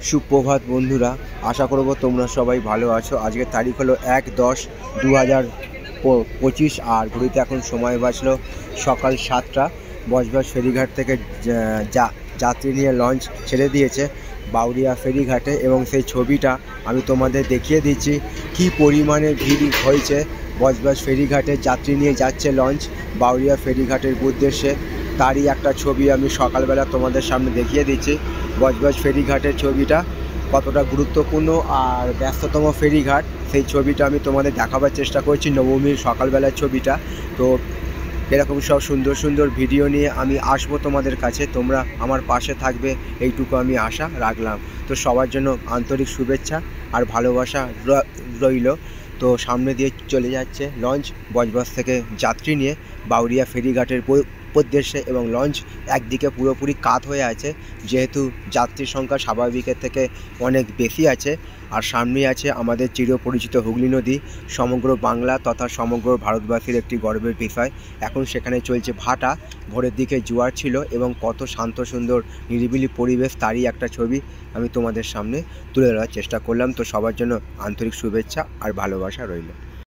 সুপ্রভাত বন্ধুরা, আশা করব তোমরা সবাই ভালো আছো। আজকের তারিখ হলো 1/10/2025 আর ঘড়িতে এখন সময় বাজলো সকাল 7টা। বজবজ ফেরিঘাট থেকে যাত্রী নিয়ে লঞ্চ ছেড়ে দিয়েছে বাউরিয়া ফেরিঘাটে এবং সেই ছবিটা আমি তোমাদের দেখিয়ে দিচ্ছি কি পরিমাণে ভিড় হয়েছে। বজবজ ফেরিঘাটে যাত্রী নিয়ে যাচ্ছে লঞ্চ বাউরিয়া ফেরিঘাটের উদ্দেশ্যে, তারই একটা ছবি আমি সকালবেলা তোমাদের সামনে দেখিয়ে দিচ্ছি। বজবজ ফেরিঘাটের ছবিটা কতটা গুরুত্বপূর্ণ আর ব্যস্ততম ফেরিঘাট সেই ছবিটা আমি তোমাদের দেখাবার চেষ্টা করছি, নবমীর সকালবেলার ছবিটা। তো এরকম সব সুন্দর সুন্দর ভিডিও নিয়ে আমি আসবো তোমাদের কাছে, তোমরা আমার পাশে থাকবে এইটুকু আমি আশা রাখলাম। তো সবার জন্য আন্তরিক শুভেচ্ছা আর ভালোবাসা রইল। তো সামনে দিয়ে চলে যাচ্ছে লঞ্চ বজবজ থেকে যাত্রী নিয়ে বাউরিয়া ফেরিঘাটের উদ্দেশ্যে এবং লঞ্চ একদিকে পুরোপুরি কাত হয়ে আছে, যেহেতু যাত্রীর সংখ্যা স্বাভাবিকের থেকে অনেক বেশি আছে। আর সামনেই আছে আমাদের চিরপরিচিত হুগলি নদী, সমগ্র বাংলা তথা সমগ্র ভারতবাসীর একটি গর্বের বিষয়। এখন সেখানে চলছে ভাটা, ভোরের দিকে জোয়ার ছিল এবং কত শান্ত সুন্দর নিরিবিলি পরিবেশ, তারই একটা ছবি আমি তোমাদের সামনে তুলে ধরার চেষ্টা করলাম। তো সবার জন্য আন্তরিক শুভেচ্ছা আর ভালোবাসা রইল।